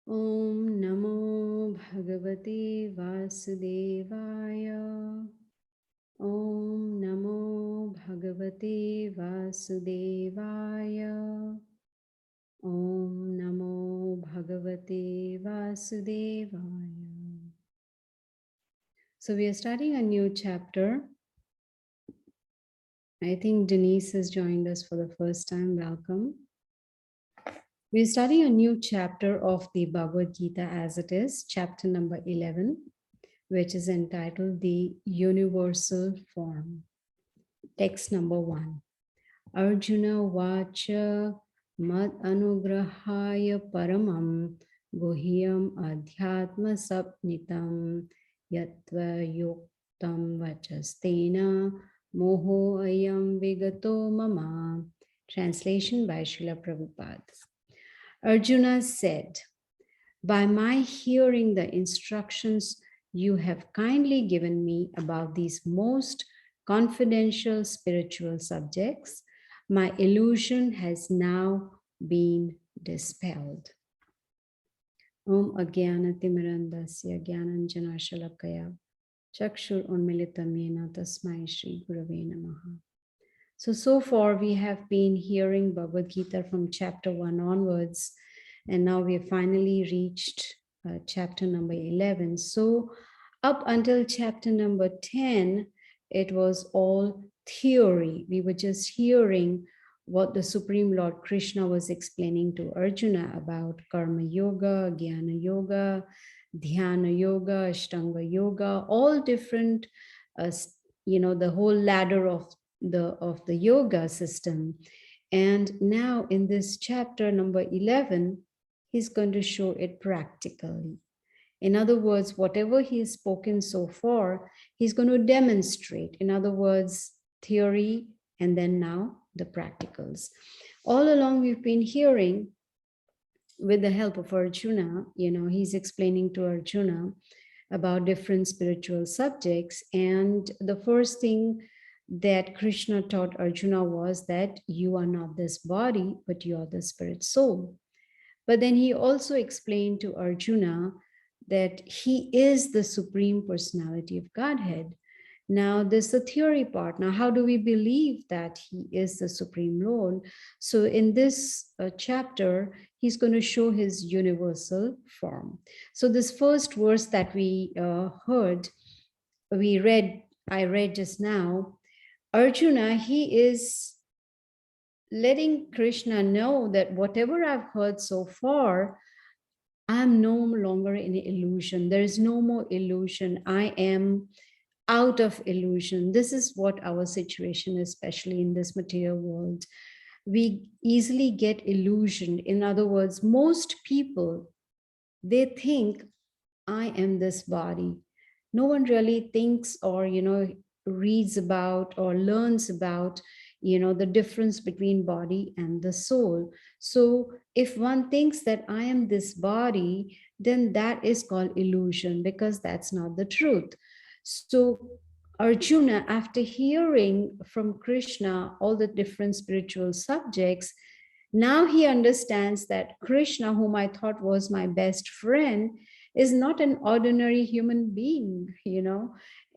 Om Namo Bhagavate Vasudevaya. Om Namo Bhagavate Vasudevaya. Om Namo Bhagavate Vasudevaya. So we are starting a new chapter. I think Denise has joined us for the first time. Welcome. We are studying a new chapter of the Bhagavad Gita as it is, chapter number 11, which is entitled The Universal Form. Text number 1. Arjuna Vacha Mad Anugrahaya Paramam Guhyam Adhyatma Sapnitam Yatva Yuktam Vachastena Moho Ayam Vigato Mama. Translation by Srila Prabhupada. Arjuna said, by my hearing the instructions you have kindly given me about these most confidential spiritual subjects, my illusion has now been dispelled. Om Agyanatimirandasya Gyananjana Shalakaya Chakshur Unmilitam Yena Tasmai Shri Gurave Namaha. So far we have been hearing Bhagavad Gita from chapter 1 onwards, and now we have finally reached chapter number 11. So up until chapter number 10, it was all theory. We were just hearing what the Supreme Lord Krishna was explaining to Arjuna about Karma Yoga, Jnana Yoga, Dhyana Yoga, Ashtanga Yoga, all different, the whole ladder of the yoga system. And now in this chapter number 11, he's going to show it practically. In other words, whatever he's spoken so far, he's going to demonstrate. In other words, theory and then now the practicals. All along we've been hearing, with the help of Arjuna, he's explaining to Arjuna about different spiritual subjects. And the first thing that Krishna taught Arjuna was that you are not this body, but you are the spirit soul. But then he also explained to Arjuna that he is the Supreme Personality of Godhead. Now, there's the theory part. Now, how do we believe that he is the Supreme Lord? So in this chapter, he's going to show his universal form. So this first verse that we heard, I read just now, Arjuna, he is letting Krishna know that whatever I've heard so far, I'm no longer in illusion. There is no more illusion. I am out of illusion. This is what our situation is, especially in this material world. We easily get illusioned. In other words, most people, they think I am this body. No one really thinks or, reads about or learns about, the difference between body and the soul. So if one thinks that I am this body, then that is called illusion, because that's not the truth. So Arjuna, after hearing from Krishna all the different spiritual subjects, now he understands that Krishna, whom I thought was my best friend, is not an ordinary human being,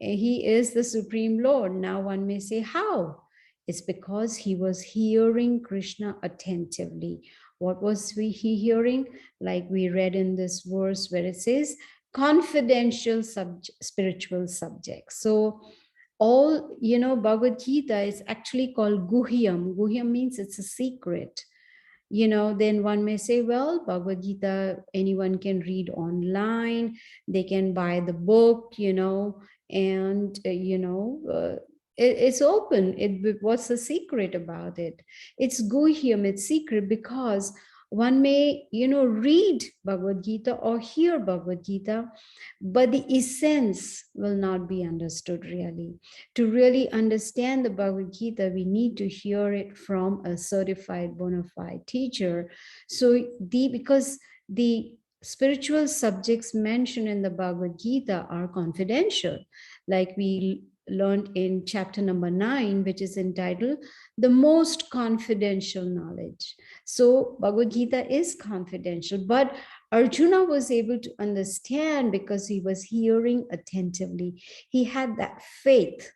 He is the Supreme Lord. Now one may say, how? It's because he was hearing Krishna attentively. What was he hearing? Like we read in this verse where it says, confidential spiritual subjects. So all, Bhagavad Gita is actually called Guhyam. Guhyam means it's a secret. Then one may say, well, Bhagavad Gita, anyone can read online, they can buy the book, and, it's open. What's the secret about it? It's Guhyam, it's secret, because one may, read Bhagavad Gita or hear Bhagavad Gita, but the essence will not be understood really. To really understand the Bhagavad Gita, we need to hear it from a certified bona fide teacher. So because the spiritual subjects mentioned in the Bhagavad Gita are confidential. Like we learned in chapter number 9, which is entitled The Most Confidential Knowledge. So Bhagavad Gita is confidential, but Arjuna was able to understand because he was hearing attentively. He had that faith.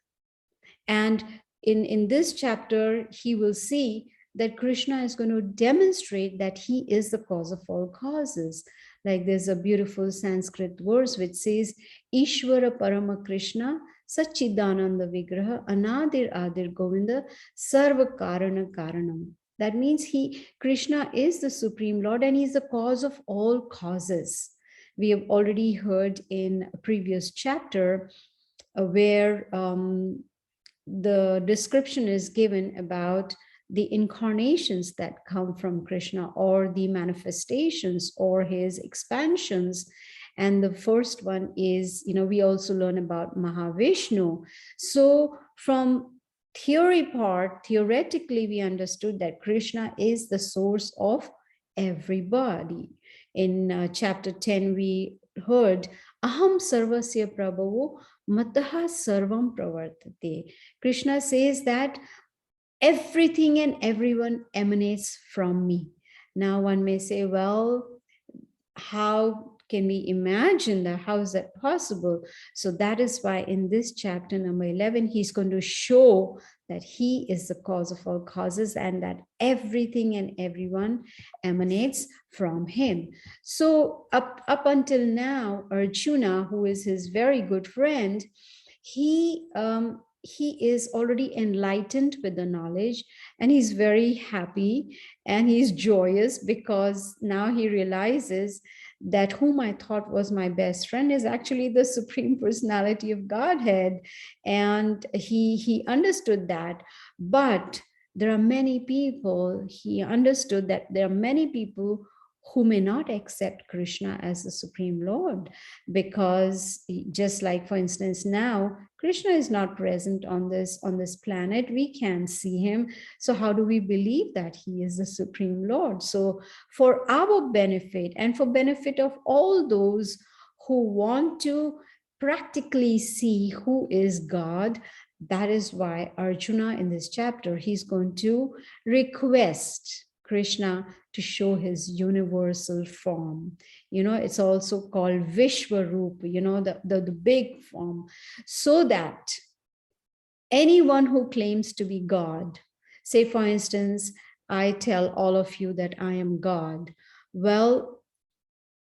And in this chapter, he will see that Krishna is going to demonstrate that he is the cause of all causes. Like there's a beautiful Sanskrit verse which says, Ishvara Parama Krishna Sachidananda Vigraha Anadir Adir Govinda Sarva Karana Karanam. That means Krishna is the Supreme Lord and he's the cause of all causes. We have already heard in a previous chapter where the description is given about the incarnations that come from Krishna, or the manifestations or his expansions. And the first one is, we also learn about Mahavishnu. So from theoretically, we understood that Krishna is the source of everybody. In chapter 10, we heard, Aham sarvasya prabhavo mataha sarvam pravartate. Krishna says that everything and everyone emanates from me. Now one may say, well, how can we imagine that? How is that possible? So that is why in this chapter number 11, he's going to show that he is the cause of all causes and that everything and everyone emanates from him. So up until now, Arjuna, who is his very good friend, he is already enlightened with the knowledge, and he's very happy and he's joyous because now he realizes that whom I thought was my best friend is actually the Supreme Personality of Godhead. And he understood that. But there are many people, he understood that there are many people who may not accept Krishna as the Supreme Lord, because just like, for instance, now Krishna is not present on this planet. We can't see him. So how do we believe that he is the Supreme Lord? So for our benefit and for benefit of all those who want to practically see who is God, that is why Arjuna in this chapter, he's going to request Krishna to show his universal form. It's also called Vishwarupa, the big form, so that anyone who claims to be God, say for instance, I tell all of you that I am God. Well,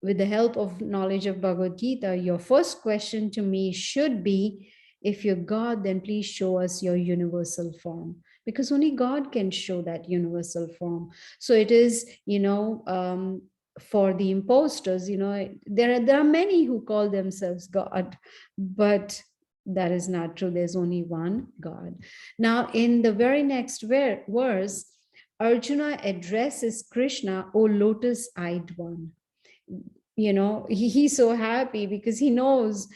with the help of knowledge of Bhagavad Gita, your first question to me should be, if you're God, then please show us your universal form, because only God can show that universal form. So it is, for the imposters, there are many who call themselves God, but that is not true. There's only one God. Now, in the very next verse, Arjuna addresses Krishna, O lotus-eyed one. He's so happy because he knows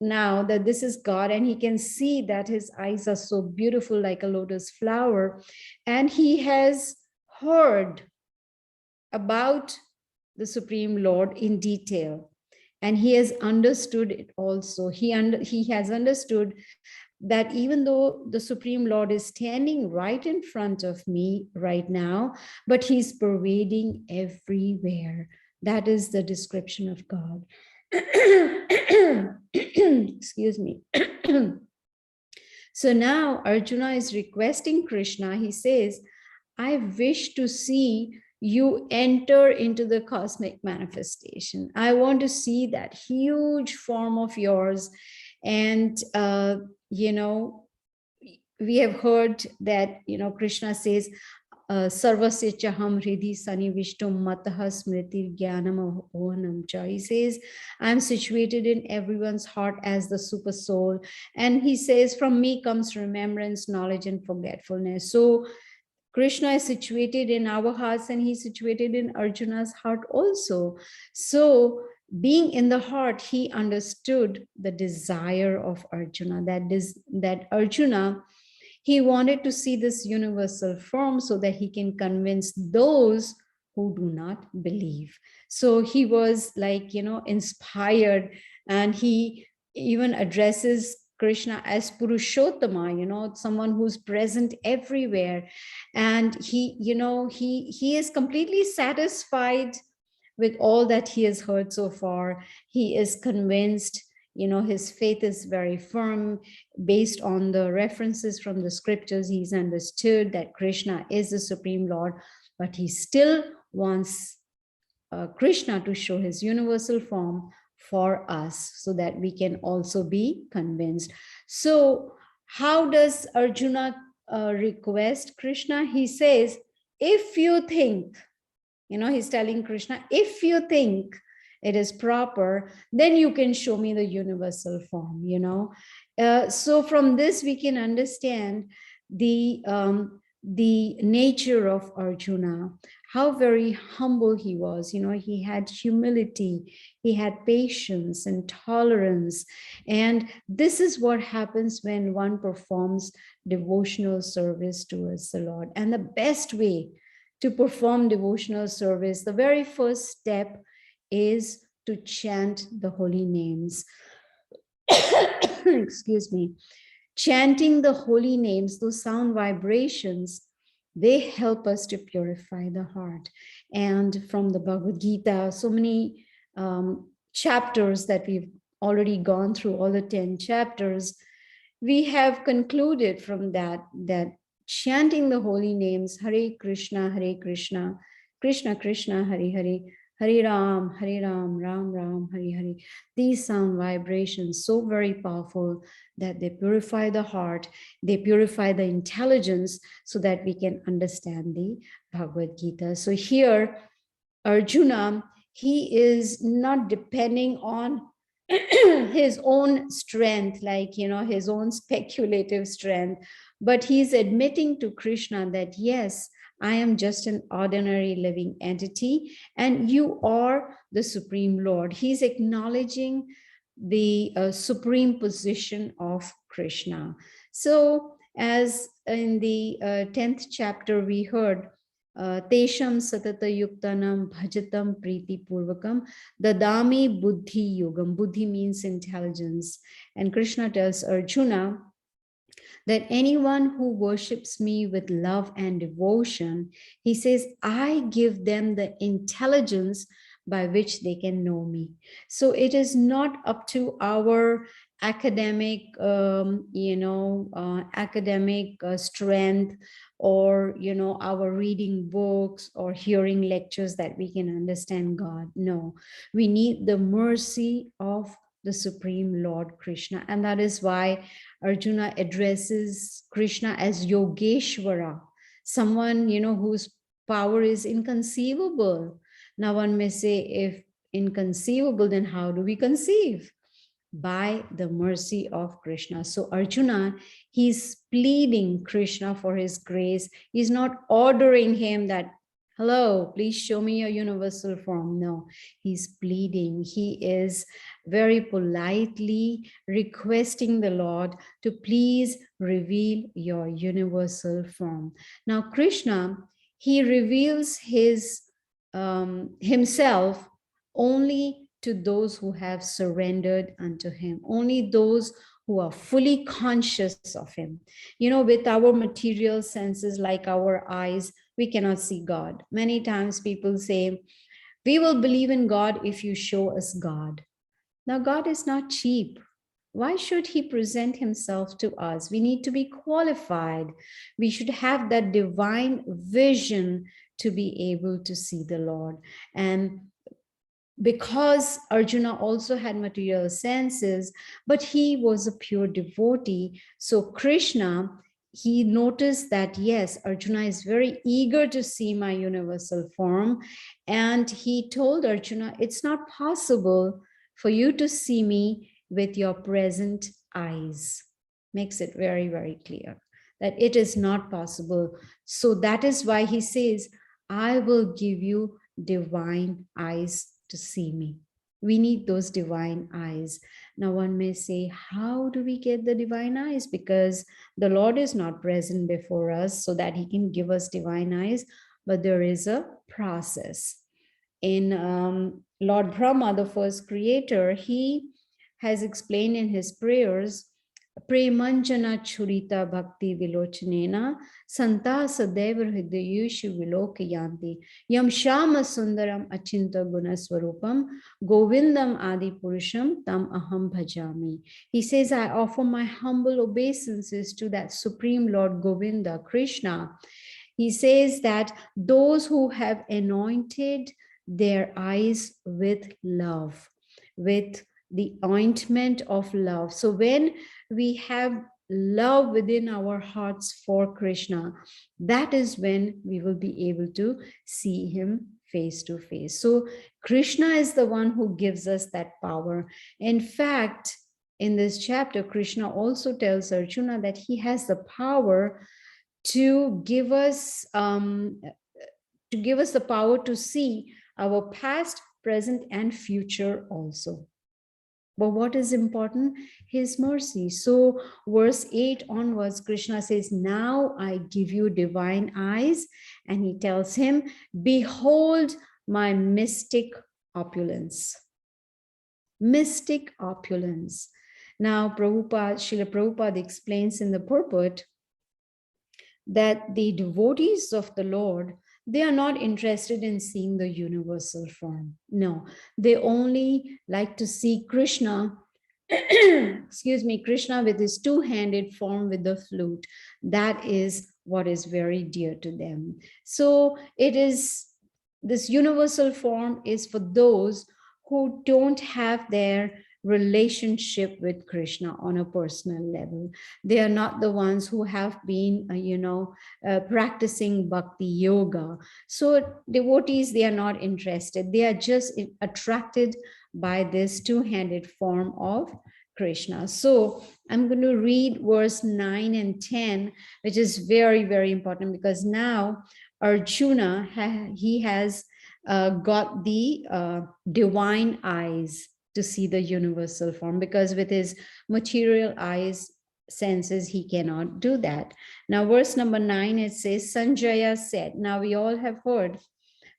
now that this is God, and he can see that his eyes are so beautiful like a lotus flower, and he has heard about the Supreme Lord in detail, and he has understood it also. He has understood that even though the Supreme Lord is standing right in front of me right now, but he's pervading everywhere. That is the description of God. Excuse me. So now Arjuna is requesting Krishna. He says, I wish to see you enter into the cosmic manifestation. I want to see that huge form of yours. And, we have heard that, Krishna says, Sarvasya chaham hridhi sanivishtam mataha smriti jnanam ohanam cha. He says, I'm situated in everyone's heart as the super soul. And he says, from me comes remembrance, knowledge, and forgetfulness. So Krishna is situated in our hearts, and he's situated in Arjuna's heart also. So being in the heart, he understood the desire of Arjuna, that Arjuna, he wanted to see this universal form so that he can convince those who do not believe. So he was inspired, and he even addresses Krishna as Purushottama, someone who's present everywhere. And he is completely satisfied with all that he has heard so far. He is convinced, his faith is very firm based on the references from the scriptures. He's understood that Krishna is the Supreme Lord, but he still wants Krishna to show his universal form for us so that we can also be convinced. So how does Arjuna request Krishna? He says, if you think, he's telling Krishna, if you think it is proper, then you can show me the universal form, So from this, we can understand the nature of Arjuna, how very humble he was. He had humility, he had patience and tolerance. And this is what happens when one performs devotional service towards the Lord. And the best way to perform devotional service, the very first step is to chant the holy names. Excuse me. Chanting the holy names, those sound vibrations, they help us to purify the heart. And from the Bhagavad Gita, so many chapters that we've already gone through, all the 10 chapters, we have concluded from that chanting the holy names, Hare Krishna, Krishna Krishna, Hare Hare, Hare Ram, Ram Ram, Hare Hare. These sound vibrations so very powerful that they purify the heart, they purify the intelligence so that we can understand the Bhagavad Gita. So here, Arjuna, he is not depending on his own strength, like, his own speculative strength, but he's admitting to Krishna that, yes, I am just an ordinary living entity and you are the Supreme Lord. He's acknowledging the supreme position of Krishna. So as in the 10th chapter, we heard, Tesham satata yuktanam bhajatam priti purvakam dadami buddhi yogam. Buddhi means intelligence. And Krishna tells Arjuna that anyone who worships me with love and devotion, he says, I give them the intelligence by which they can know me. So it is not up to our academic, academic strength, or, our reading books or hearing lectures that we can understand God. No, we need the mercy of the Supreme Lord Krishna. And that is why Arjuna addresses Krishna as Yogeshwara, someone, whose power is inconceivable. Now one may say, if inconceivable, then how do we conceive? By the mercy of Krishna. So Arjuna, he's pleading Krishna for his grace. He's not ordering him that, hello, please show me your universal form. No, he's pleading. He is very politely requesting the Lord to please reveal your universal form. Now, Krishna, he reveals his himself only to those who have surrendered unto him, only those who are fully conscious of him. With our material senses, like our eyes, we cannot see God. Many times people say, we will believe in God if you show us God. Now, God is not cheap. Why should he present himself to us? We need to be qualified. We should have that divine vision to be able to see the Lord. And because Arjuna also had material senses, but he was a pure devotee, so Krishna, he noticed that, yes, Arjuna is very eager to see my universal form. And he told Arjuna, it's not possible for you to see me with your present eyes. Makes it very, very clear that it is not possible. So that is why he says, I will give you divine eyes to see me. We need those divine eyes. Now one may say, how do we get the divine eyes? Because the Lord is not present before us so that he can give us divine eyes, but there is a process. In Lord Brahma, the first creator, he has explained in his prayers Premanjana Churita Bhakti Vilochanena Santa Sadeva Hridayushu Vilokayanti Yam Shama Sundaram Achinta Gunaswarupam Govindam Adi Purusham Tam Aham Bhajami. He says, I offer my humble obeisances to that Supreme Lord Govinda, Krishna. He says that those who have anointed their eyes with love, with the ointment of love. So when we have love within our hearts for Krishna, that is when we will be able to see him face to face. So Krishna is the one who gives us that power. In fact, in this chapter, Krishna also tells Arjuna that he has the power to give us the power to see our past, present, and future also. But what is important? His mercy. So verse 8 onwards, Krishna says, now I give you divine eyes. And he tells him, behold my mystic opulence. Mystic opulence. Now, Srila Prabhupada explains in the purport that the devotees of the Lord, they are not interested in seeing the universal form. No, they only like to see Krishna, excuse me, Krishna with his two-handed form with the flute. That is what is very dear to them. So it is, this universal form is for those who don't have their relationship with Krishna on a personal level. They are not the ones who have been, practicing bhakti yoga. So devotees, they are not interested. They are just attracted by this two-handed form of Krishna. So I'm going to read verse 9 and 10, which is very, very important, because now Arjuna, he has got the divine eyes to see the universal form, because with his material eyes, senses, he cannot do that. Now, verse number 9, it says, Sanjaya said. Now, we all have heard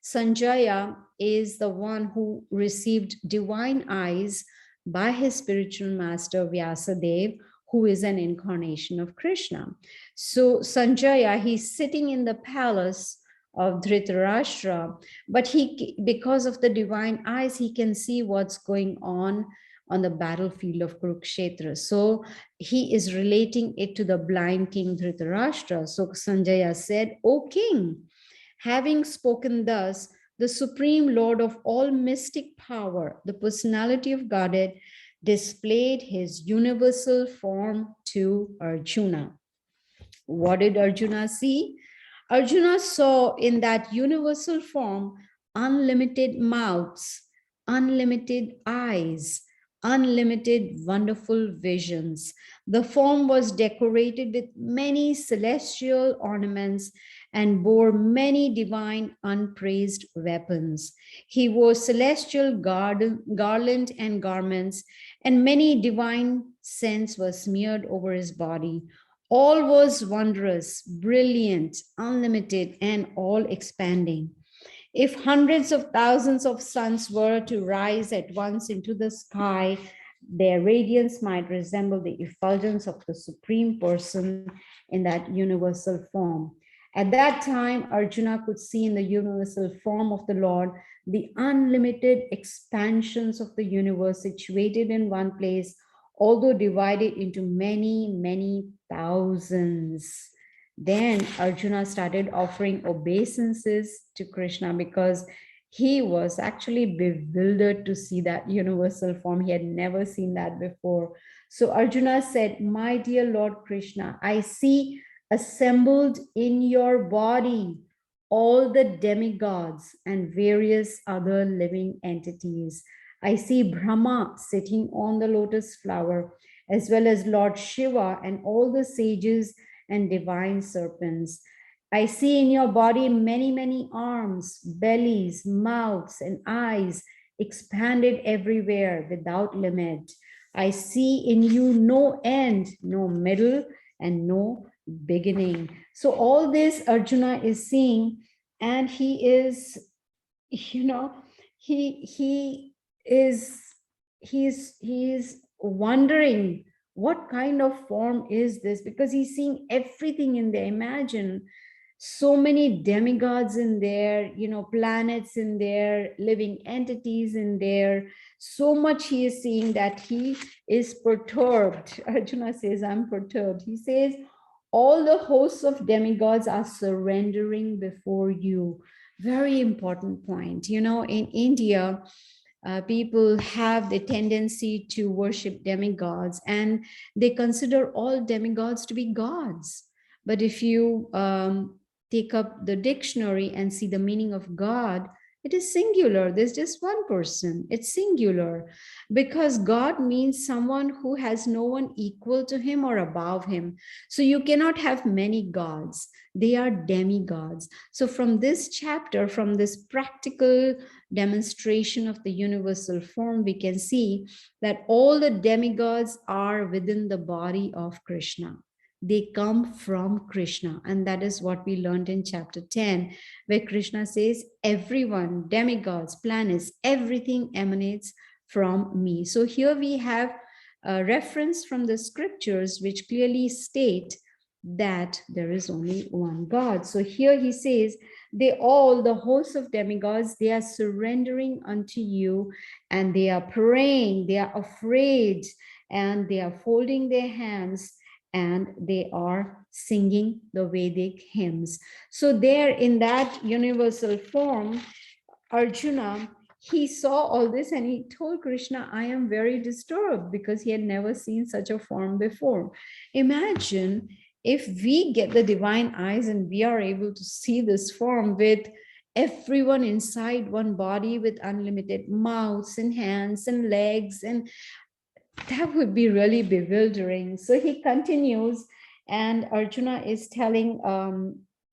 Sanjaya is the one who received divine eyes by his spiritual master Vyasadev, who is an incarnation of Krishna. So Sanjaya, he's sitting in the palace of Dhritarashtra, but because of the divine eyes, he can see what's going on the battlefield of Kurukshetra. So he is relating it to the blind king Dhritarashtra. So Sanjaya said, O king, having spoken thus, the supreme lord of all mystic power, the personality of Godhead, displayed his universal form to Arjuna. What did Arjuna see? Arjuna saw in that universal form unlimited mouths, unlimited eyes, unlimited wonderful visions. The form was decorated with many celestial ornaments and bore many divine unpraised weapons. He wore celestial garland and garments, and many divine scents were smeared over his body. All was wondrous, brilliant, unlimited, and all expanding. If hundreds of thousands of suns were to rise at once into the sky, their radiance might resemble the effulgence of the Supreme Person in that universal form. At that time, Arjuna could see in the universal form of the Lord the unlimited expansions of the universe situated in one place, although divided into many, many thousands. Then Arjuna started offering obeisances to Krishna, because he was actually bewildered to see that universal form. He had never seen that before. So Arjuna said, my dear Lord Krishna, I see assembled in your body all the demigods and various other living entities. I see Brahma sitting on the lotus flower, as well as Lord Shiva and all the sages and divine serpents. I see in your body many, many arms, bellies, mouths, and eyes expanded everywhere without limit. I see in you no end, no middle, and no beginning. So all this Arjuna is seeing, and he is, he is wondering what kind of form is this? Because he's seeing everything in there. Imagine so many demigods in there, planets in there, living entities in there. So much he is seeing that he is perturbed. Arjuna says, I'm perturbed. He says, all the hosts of demigods are surrendering before you. Very important point. In India, people have the tendency to worship demigods, and they consider all demigods to be gods. But if you take up the dictionary and see the meaning of God, it is singular. There's just one person. It's singular, because God means someone who has no one equal to him or above him. So you cannot have many gods. They are demigods. So from this chapter, from this practical demonstration of the universal form, we can see that all the demigods are within the body of Krishna. They come from Krishna. And that is what we learned in chapter 10, where Krishna says, everyone, demigods, planets, everything emanates from me. So here we have a reference from the scriptures which clearly state that there is only one God. So here he says, the hosts of demigods, they are surrendering unto you, and they are praying, they are afraid, and they are folding their hands, and they are singing the Vedic hymns. So there in that universal form, Arjuna, he saw all this and he told Krishna, I am very disturbed, because he had never seen such a form before. Imagine if we get the divine eyes and we are able to see this form with everyone inside one body, with unlimited mouths and hands and legs, and that would be really bewildering. So he continues, and Arjuna is telling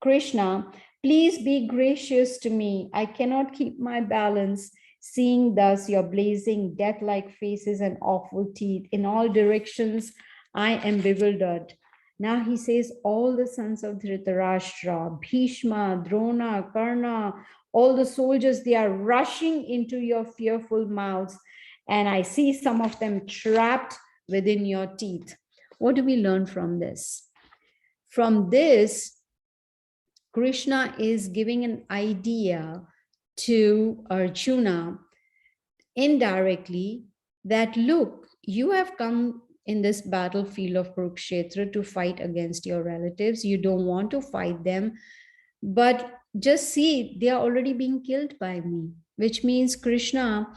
Krishna, please be gracious to me. I cannot keep my balance, seeing thus your blazing death-like faces and awful teeth. In all directions, I am bewildered. Now he says, all the sons of Dhritarashtra, Bhishma, Drona, Karna, all the soldiers, they are rushing into your fearful mouths, and I see some of them trapped within your teeth. What do we learn from this? From this, Krishna is giving an idea to Arjuna indirectly that, look, you have come in this battlefield of Kurukshetra to fight against your relatives. You don't want to fight them, but just see, they are already being killed by me, which means Krishna,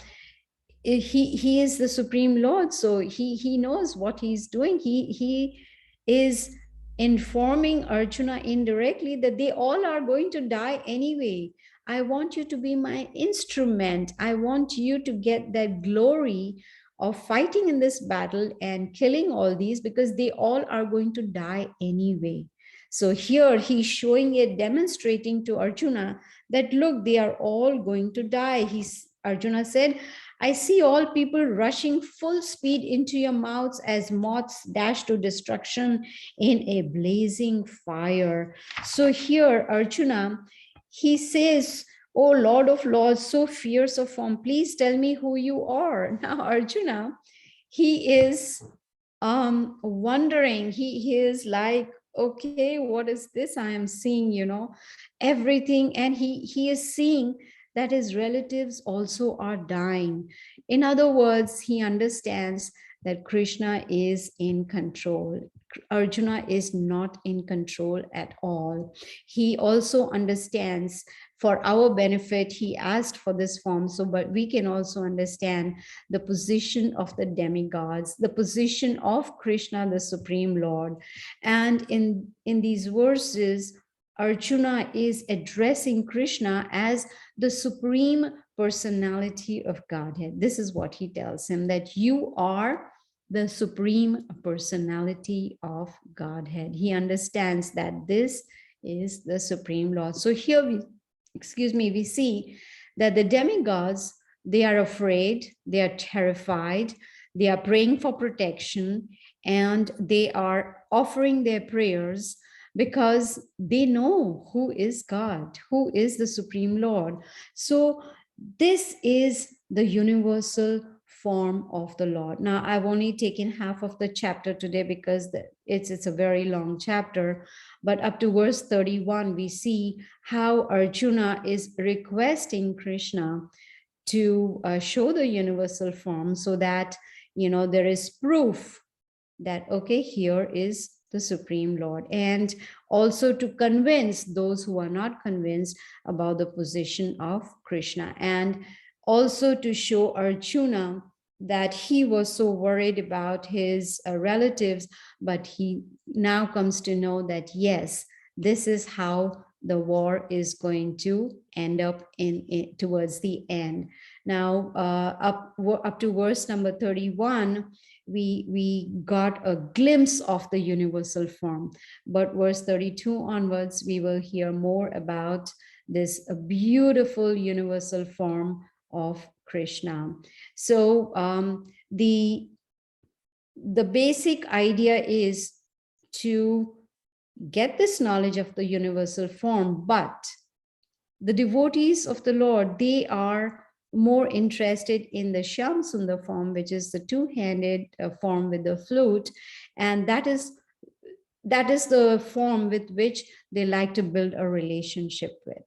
he is the Supreme Lord, so he knows what he's doing. He is informing Arjuna indirectly that they all are going to die anyway. I want you to be my instrument. I want you to get that glory of fighting in this battle and killing all these, because they all are going to die anyway. So here he's showing it, demonstrating to Arjuna that, look, they are all going to die. Arjuna said, I see all people rushing full speed into your mouths as moths dash to destruction in a blazing fire. So here, Arjuna, he says, oh Lord of Lords, so fierce of form, please tell me who you are. Now, Arjuna, he is wondering, he is like, okay, what is this I am seeing, everything. And he is seeing that his relatives also are dying. In other words, he understands that Krishna is in control. Arjuna is not in control at all. He also understands, for our benefit, he asked for this form, but we can also understand the position of the demigods, the position of Krishna, the Supreme Lord. And in these verses, Arjuna is addressing Krishna as the Supreme Personality of Godhead. This is what he tells him, that you are the Supreme Personality of Godhead. He understands that this is the Supreme Lord. So here we see that the demigods, they are afraid, they are terrified, they are praying for protection, and they are offering their prayers because they know who is God, who is the Supreme Lord. So this is the universal form of the Lord. Now, I've only taken half of the chapter today because it's a very long chapter, but up to verse 31, we see how Arjuna is requesting Krishna to show the universal form, so that, there is proof that, okay, here is the Supreme Lord, and also to convince those who are not convinced about the position of Krishna, and also to show Arjuna that he was so worried about his relatives, but he now comes to know that, yes, this is how the war is going to end up in towards the end. Now, up to verse number 31, we got a glimpse of the universal form, but verse 32 onwards, we will hear more about this beautiful universal form of Krishna. So the basic idea is to get this knowledge of the universal form, but the devotees of the Lord, they are more interested in the Shyam Sundar form, which is the two-handed form with the flute, and that is the form with which they like to build a relationship with.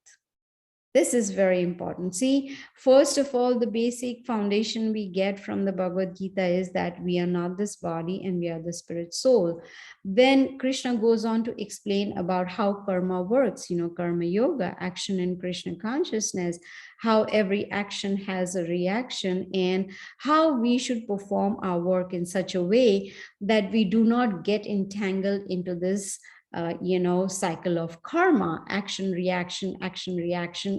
This is very important. See, first of all, the basic foundation we get from the Bhagavad Gita is that we are not this body and we are the spirit soul. Then Krishna goes on to explain about how karma works, karma yoga, action in Krishna consciousness, how every action has a reaction, and how we should perform our work in such a way that we do not get entangled into this cycle of karma, action, reaction,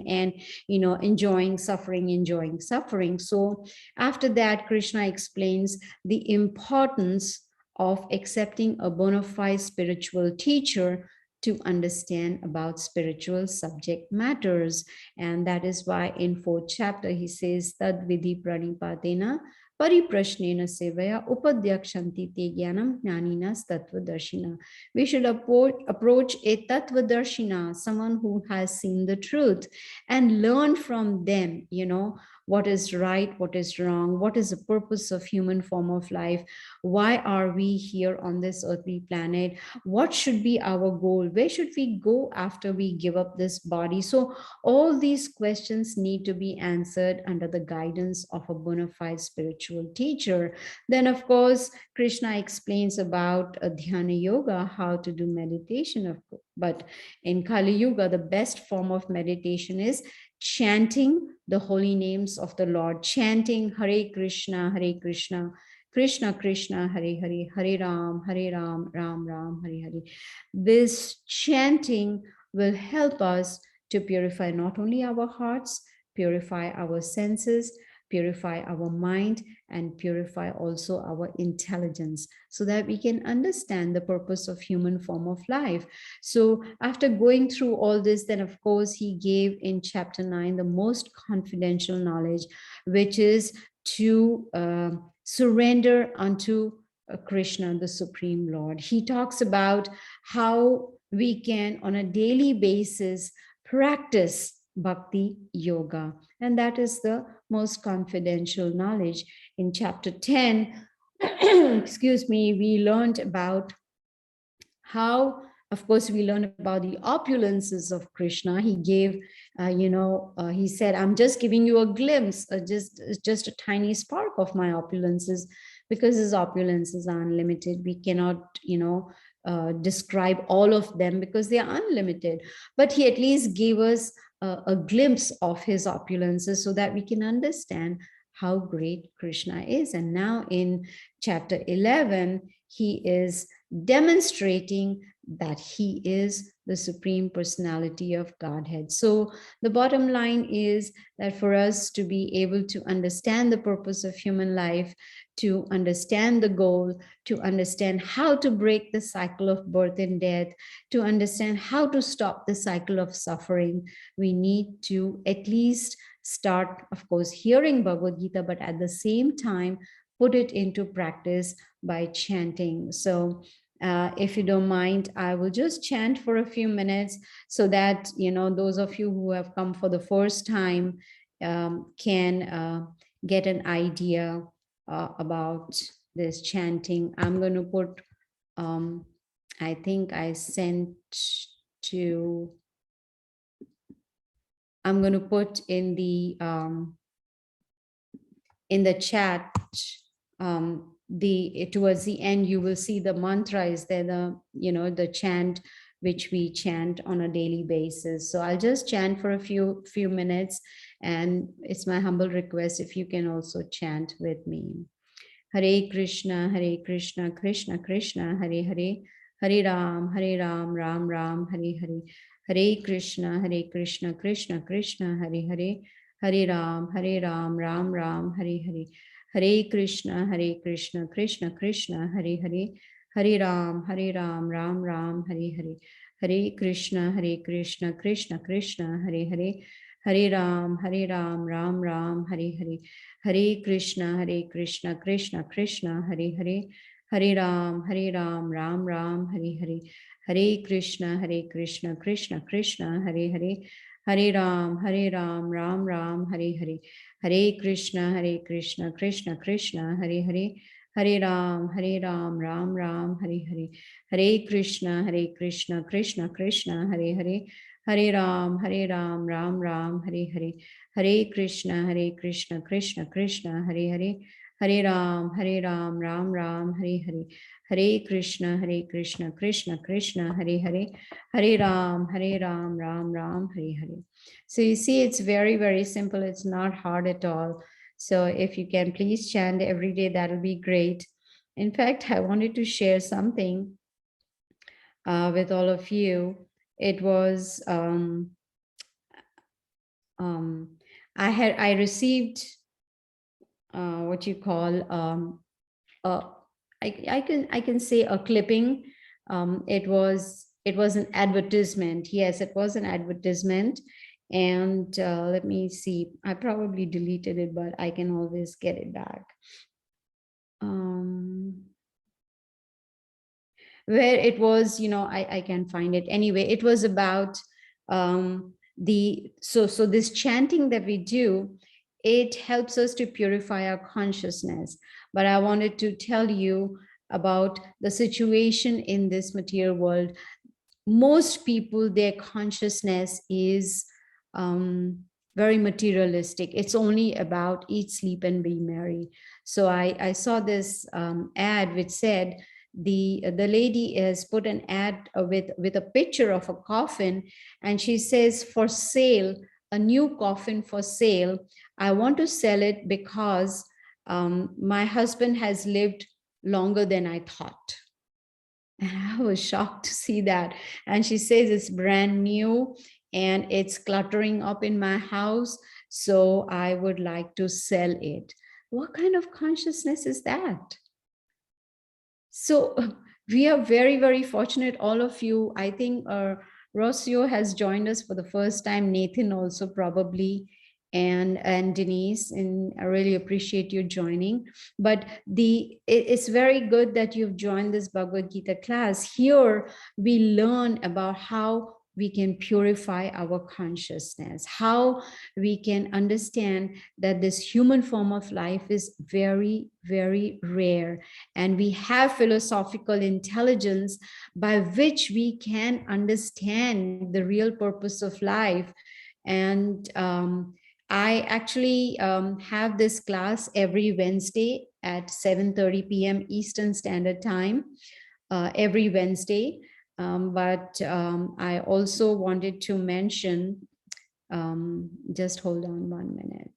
and, enjoying suffering. So after that, Krishna explains the importance of accepting a bona fide spiritual teacher to understand about spiritual subject matters. And that is why in 4th chapter, he says, Tad vidhi pranipatena pariprashnena sevaya upadyakshanti te jnanam jnaninas tattvadarshina. We should approach a tattvadarshina, someone who has seen the truth, and learn from them, what is right, what is wrong, what is the purpose of human form of life, why are we here on this earthly planet, what should be our goal, where should we go after we give up this body. So all these questions need to be answered under the guidance of a bona fide spiritual teacher. Then, of course, Krishna explains about dhyana yoga, how to do meditation. But in Kali Yuga, the best form of meditation is chanting the holy names of the Lord, chanting Hare Krishna, Krishna Krishna, Hare Hare, Hare Ram, Ram Ram, Hare Hare. This chanting will help us to purify not only our hearts, purify our senses, purify our mind, and purify also our intelligence, so that we can understand the purpose of human form of life. So after going through all this, then of course he gave in chapter 9 the most confidential knowledge, which is to surrender unto Krishna, the Supreme Lord. He talks about how we can on a daily basis practice bhakti yoga, and that is the most confidential knowledge. In chapter 10, excuse me, we learned about how, of course, we learned about the opulences of Krishna. He gave, he said, I'm just giving you a glimpse, just a tiny spark of my opulences, because his opulences are unlimited. We cannot, describe all of them because they are unlimited. But he at least gave us a glimpse of his opulences so that we can understand how great Krishna is. And now in chapter 11, he is demonstrating that he is the Supreme Personality of Godhead. So the bottom line is that for us to be able to understand the purpose of human life, to understand the goal, to understand how to break the cycle of birth and death, to understand how to stop the cycle of suffering, we need to at least start, of course, hearing Bhagavad Gita, but at the same time, put it into practice by chanting. So if you don't mind, I will just chant for a few minutes so that, those of you who have come for the first time can get an idea about this chanting. I'm going to put, I think I sent to, I'm going to put in the chat, towards the end, you will see the mantra is there, the chant which we chant on a daily basis. So I'll just chant for a few minutes, and it's my humble request if you can also chant with me. Hare Krishna, Krishna Krishna, Hare Hare, Hare Ram, Ram Ram, Hare Hare. Hare Krishna, Krishna Krishna, Hare Hare, Hare Ram, Ram Ram, Hare Hare. Hare Krishna, Krishna Krishna, Hare Hare, Hare Ram, Ram Ram, Hare Hare. Hare Krishna, Krishna Krishna, Hare Hare, Hare Ram, Ram Ram, Hare Hare. Hare Krishna, Krishna Krishna, Hare Hare, Hare Ram, Ram Ram, Hare Hare. Hare Krishna, Krishna Krishna, Hare Hare, Hare Ram, Ram Ram, Hare Hare. Hare Krishna, Krishna Krishna, Hare Hare, Hare Ram, Ram Ram, Hare Hare. Hare Krishna, Krishna Krishna, Hare Hare, Hare Ram, Ram Ram, Hare Hare. Hare Krishna, Krishna Krishna, Hare Hare, Hare Ram, Ram Ram, Hare Hare. Hare Krishna, Krishna Krishna, Hare Hare, Hare Ram, Ram Ram, Hare Hare. So you see, it's very, very simple. It's not hard at all. So if you can please chant every day, that'll be great. In fact, I wanted to share something with all of you. It was, I received what you call, I can say a clipping. It was an advertisement. Yes, it was an advertisement. And let me see. I probably deleted it, but I can always get it back. Where it was, I can find it. Anyway, it was about so this chanting that we do, it helps us to purify our consciousness. But I wanted to tell you about the situation in this material world. Most people, their consciousness is very materialistic. It's only about eat, sleep, and be merry. So I saw this ad which said, the lady has put an ad with a picture of a coffin, and she says, for sale, a new coffin for sale. I want to sell it because my husband has lived longer than I thought. And I was shocked to see that. And she says it's brand new and it's cluttering up in my house, so I would like to sell it. What kind of consciousness is that? So we are very, very fortunate, all of you. I think Rocio has joined us for the first time, Nathan also probably, and Denise, and I really appreciate you joining. But it's very good that you've joined this Bhagavad Gita class. Here we learn about how we can purify our consciousness, how we can understand that this human form of life is very, very rare. And we have philosophical intelligence by which we can understand the real purpose of life. And I actually have this class every Wednesday at 7:30 p.m. Eastern Standard Time, every Wednesday. But I also wanted to mention, just hold on 1 minute.